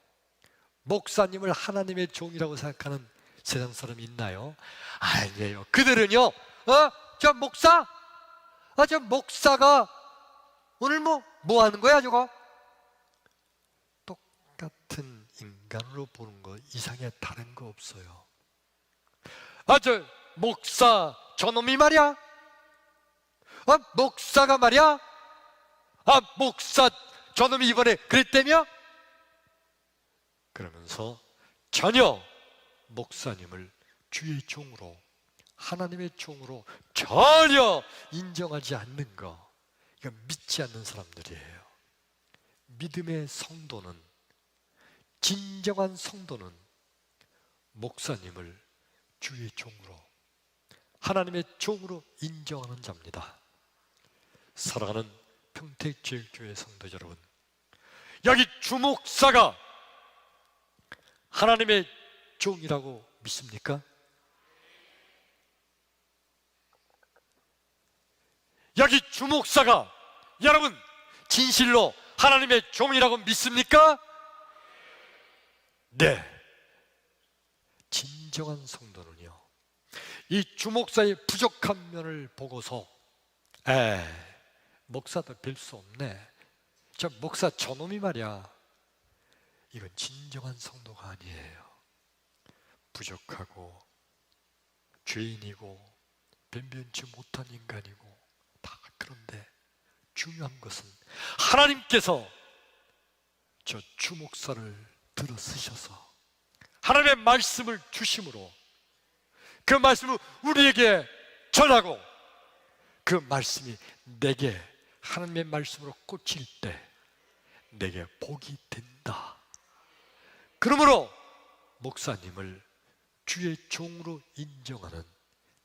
목사님을 하나님의 종이라고 생각하는 세상 사람이 있나요? 아니에요. 그들은요, 저 목사가 오늘 뭐 하는 거야 저거? 똑같은 인간으로 보는 거 이상에 다른 거 없어요. 저 목사 저놈이 말이야? 목사가 말이야? 목사 저놈이 이번에 그랬다며? 그러면서 전혀 목사님을 주의 종으로, 하나님의 종으로 전혀 인정하지 않는 거, 이거 믿지 않는 사람들이에요. 믿음의 성도는, 진정한 성도는 목사님을 주의 종으로, 하나님의 종으로 인정하는 자입니다. 사랑하는 평택제일교회 성도 여러분, 여기 주목사가 하나님의 종이라고 믿습니까? 여기 주목사가 여러분 진실로 하나님의 종이라고 믿습니까? 네. 진정한 성도는요, 이 주목사의 부족한 면을 보고서 목사도 별 수 없네, 저 목사 저놈이 말이야, 이건 진정한 성도가 아니에요. 부족하고 죄인이고 변변치 못한 인간이고 다 그런데 중요한 것은 하나님께서 저 주목사를 들어 쓰셔서 하나님의 말씀을 주심으로 그 말씀을 우리에게 전하고 그 말씀이 내게 하나님의 말씀으로 꽂힐 때 내게 복이 된다. 그러므로 목사님을 주의 종으로 인정하는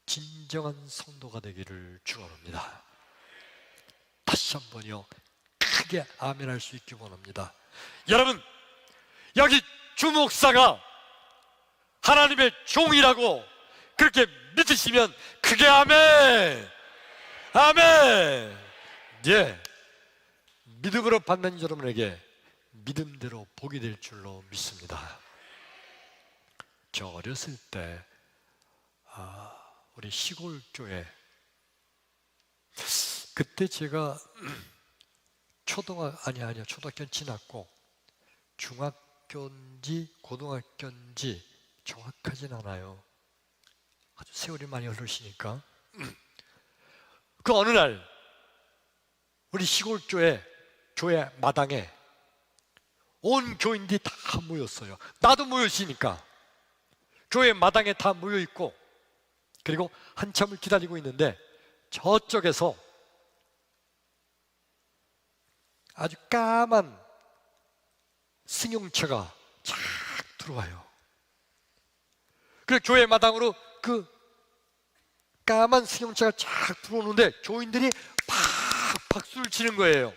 진정한 성도가 되기를 축원합니다. 다시 한번요, 크게 아멘할 수 있기 원합니다. 여러분, 여기 주목사가 하나님의 종이라고 그렇게 믿으시면 크게 아멘! 아멘! 예, 믿음으로 받는 여러분에게 믿음대로 복이 될 줄로 믿습니다. 저 어렸을 때 우리 시골 교회, 그때 제가 초등학교는 지났고 중학교인지 고등학교인지 정확하진 않아요. 아주 세월이 많이 흐르시니까. 그 어느 날 우리 시골 교회 마당에 온 교인들이 다 모였어요. 나도 모였으니까 교회 마당에 다 모여 있고, 그리고 한참을 기다리고 있는데 저쪽에서 아주 까만 승용차가 쫙 들어와요. 그래서 교회 마당으로 그 까만 승용차가 쫙 들어오는데 교인들이 팍 박수를 치는 거예요.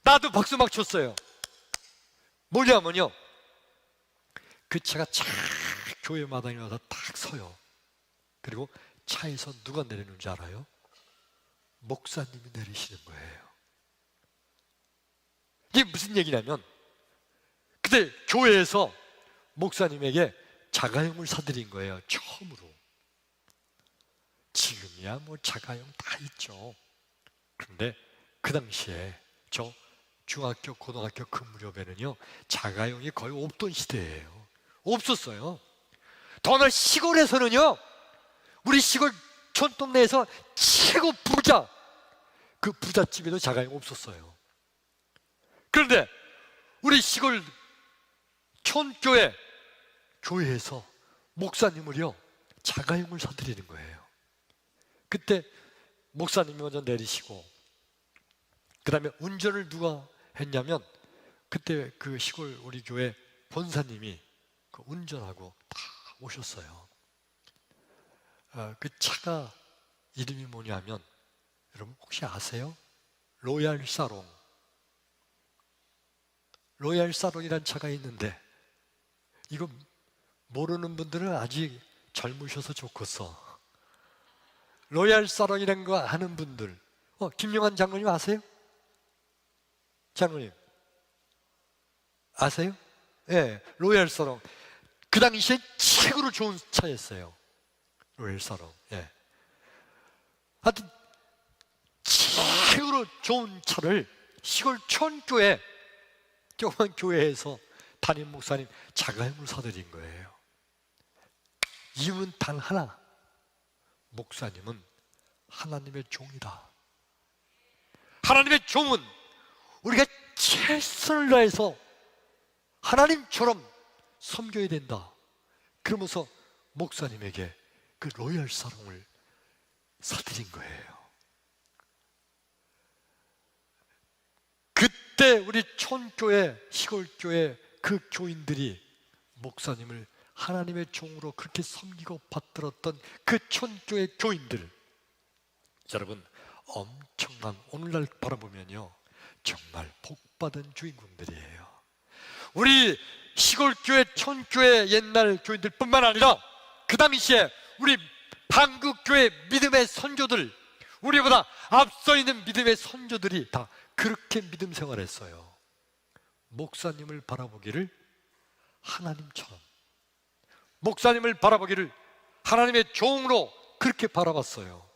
나도 박수 막 쳤어요. 뭐냐면요, 그 차가 쫙 교회 마당에 와서 딱 서요. 그리고 차에서 누가 내리는지 알아요? 목사님이 내리시는 거예요. 이게 무슨 얘기냐면, 그때 교회에서 목사님에게 자가용을 사드린 거예요. 처음으로. 지금이야 뭐 자가용 다 있죠. 그런데 그 당시에 저 중학교 고등학교 그 무렵에는요 자가용이 거의 없던 시대예요. 없었어요. 더나 시골에서는요, 우리 시골 촌동네에서 최고 부자, 그 부잣집에도 자가용 없었어요. 그런데 우리 시골 교회에서 목사님을요 자가용을 사드리는 거예요. 그때 목사님이 먼저 내리시고, 그 다음에 운전을 누가 했냐면 그때 그 시골 우리 교회 본사님이 그 운전하고 다 오셨어요. 그 차가 이름이 뭐냐면, 여러분 혹시 아세요? 로얄 사롱이라는 차가 있는데, 이거 모르는 분들은 아직 젊으셔서 좋겠어. 로얄 사롱이라는 거 아는 분들, 김용환 장로님 아세요? 장로님 아세요? 예, 로얄 사롱. 그 당시에 최고로 좋은 차였어요. 로얄 사롱. 예. 하여튼 최고로 좋은 차를 시골 촌교회 조그만 교회에서 담임 목사님 자가용을 사드린 거예요. 이유는 단 하나, 목사님은 하나님의 종이다. 하나님의 종은 우리가 최선을 다해서 하나님처럼 섬겨야 된다. 그러면서 목사님에게 그 로열 사롱을 사드린 거예요. 그때 우리 촌교회, 시골교회 그 교인들이 목사님을 하나님의 종으로 그렇게 섬기고 받들었던 그 촌교회 교인들, 여러분 엄청난, 오늘날 바라보면요 정말 복받은 주인공들이에요. 우리 시골교회, 촌교회 옛날 교인들 뿐만 아니라 그 당시에 우리 한국교회 믿음의 선조들, 우리보다 앞서 있는 믿음의 선조들이 다 그렇게 믿음 생활했어요. 목사님을 바라보기를 하나님처럼, 목사님을 바라보기를 하나님의 종으로 그렇게 바라봤어요.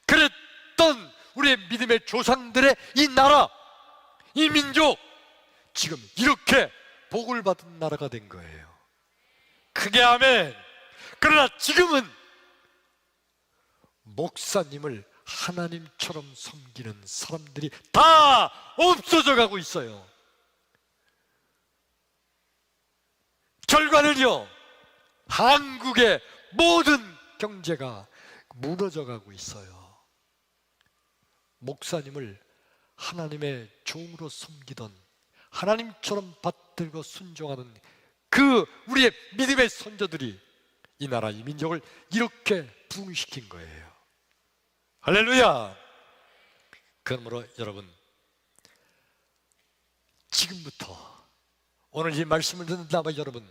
그랬던 우리의 믿음의 조상들의 이 나라, 이 민족, 지금 이렇게 복을 받은 나라가 된 거예요. 크게 아멘. 그러나 지금은 목사님을 하나님처럼 섬기는 사람들이 다 없어져 가고 있어요. 결과는요, 한국의 모든 경제가 무너져 가고 있어요. 목사님을 하나님의 종으로 섬기던, 하나님처럼 받들고 순종하는 그 우리의 믿음의 선조들이 이 나라, 이 민족을 이렇게 부흥시킨 거예요. 할렐루야. 그러므로 여러분, 지금부터 오늘 이 말씀을 듣는 나와 여러분,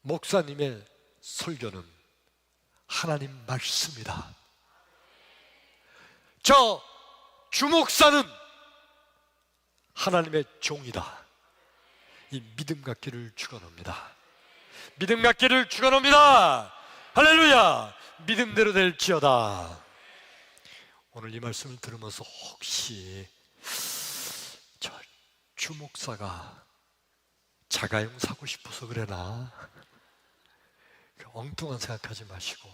목사님의 설교는 하나님 말씀이다. 저 주목사는 하나님의 종이다. 이 믿음 갖기를 축원합니다. 믿음 갖기를 축원합니다. 할렐루야. 믿음대로 될지어다. 오늘 이 말씀을 들으면서 혹시 저 주목사가 자가용 사고 싶어서 그래나? 엉뚱한 생각하지 마시고,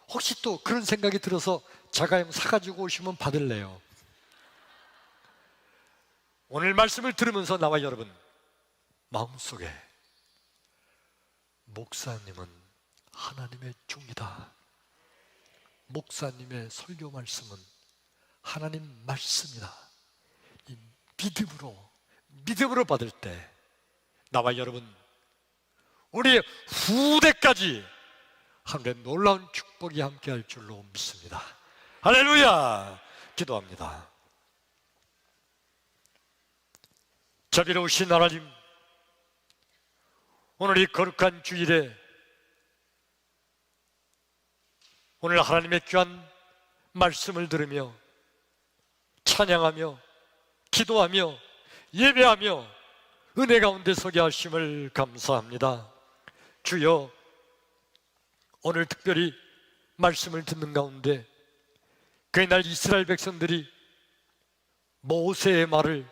혹시 또 그런 생각이 들어서 자가용 사가지고 오시면 받을래요. 오늘 말씀을 들으면서 나와 여러분 마음속에 목사님은 하나님의 종이다, 목사님의 설교 말씀은 하나님 말씀이다, 이 믿음으로 받을 때 나와 여러분, 우리 후대까지 하늘의 놀라운 축복이 함께할 줄로 믿습니다. 할렐루야. 기도합니다. 자비로우신 하나님, 오늘 이 거룩한 주일에 오늘 하나님의 귀한 말씀을 들으며 찬양하며 기도하며 예배하며 은혜 가운데 서게 하심을 감사합니다. 주여, 오늘 특별히 말씀을 듣는 가운데 그날 이스라엘 백성들이 모세의 말을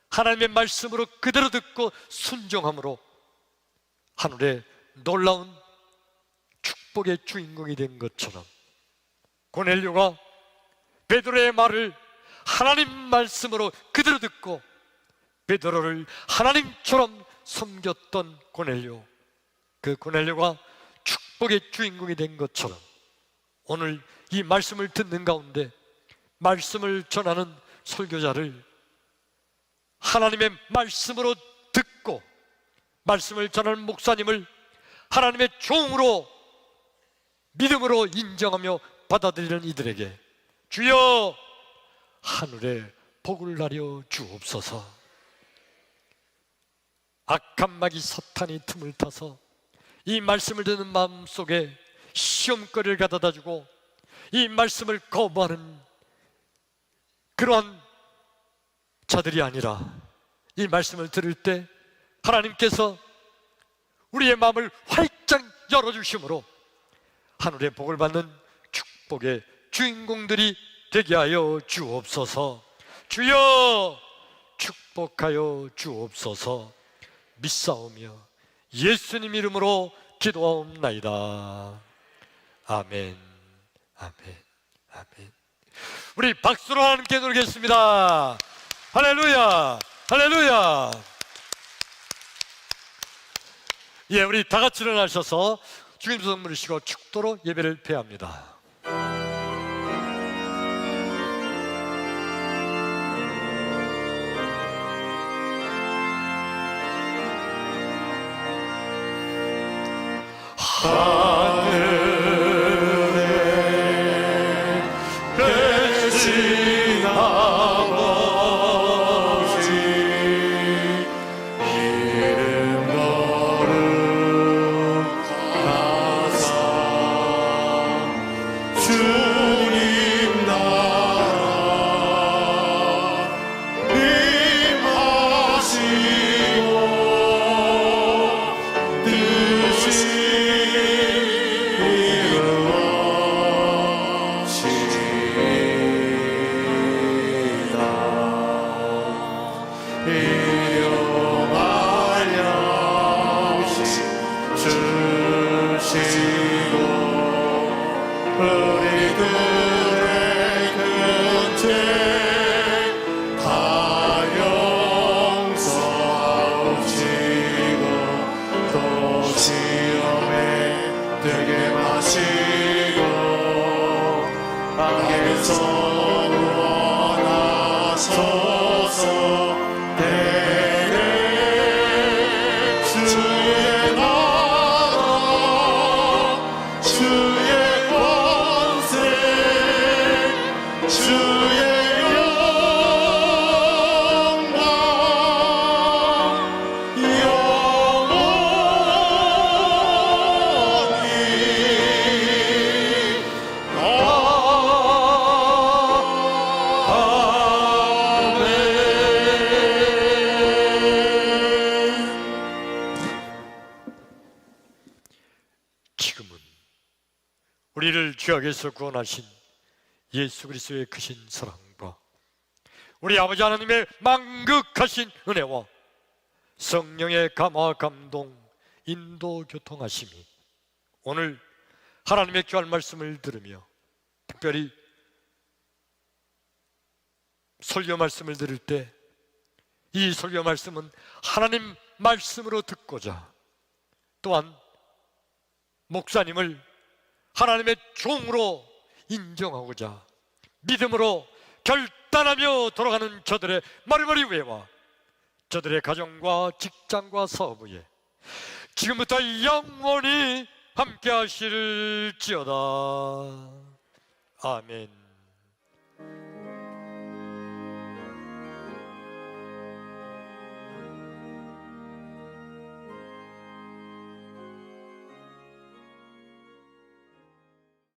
하나님의 말씀으로 그대로 듣고 순종함으로 하늘의 놀라운 축복의 주인공이 된 것처럼 고넬료가 베드로의 말을 하나님 말씀으로 그대로 듣고 베드로를 하나님처럼 섬겼던 고넬료, 그 고넬료가 축복의 주인공이 된 것처럼 오늘 이 말씀을 듣는 가운데 말씀을 전하는 설교자를 하나님의 말씀으로 듣고 말씀을 전하는 목사님을 하나님의 종으로 믿음으로 인정하며 받아들이는 이들에게 주여 하늘에 복을 나려 주옵소서. 악한 마귀 사탄이 틈을 타서 이 말씀을 듣는 마음속에 시험거리를 가져다 주고 이 말씀을 거부하는 그러한 자들이 아니라 이 말씀을 들을 때 하나님께서 우리의 마음을 활짝 열어주심으로 하늘의 복을 받는 축복의 주인공들이 되게 하여 주옵소서. 주여, 축복하여 주옵소서. 믿사오며 예수님 이름으로 기도하옵나이다. 아멘. 아멘. 아멘. 우리 박수로 함께 누르겠습니다. 할렐루야. 할렐루야. 예, 우리 다 같이 일어나셔서 주님 선물이시고 축도로 예배를 폐합니다. 하늘에 계신 아버지 이름 거룩하사 주님 나라 임하시고 뜻이 우리를 죄악에서 구원하신 예수 그리스도의 크신 사랑과 우리 아버지 하나님의 만극하신 은혜와 성령의 감화 감동 인도 교통하심이 오늘 하나님의 귀한 말씀을 들으며 특별히 설교 말씀을 들을 때 이 설교 말씀은 하나님 말씀으로 듣고자 또한 목사님을 하나님의 종으로 인정하고자 믿음으로 결단하며 돌아가는 저들의 머리머리 위에와 저들의 가정과 직장과 사업에 지금부터 영원히 함께 하실지어다. 아멘.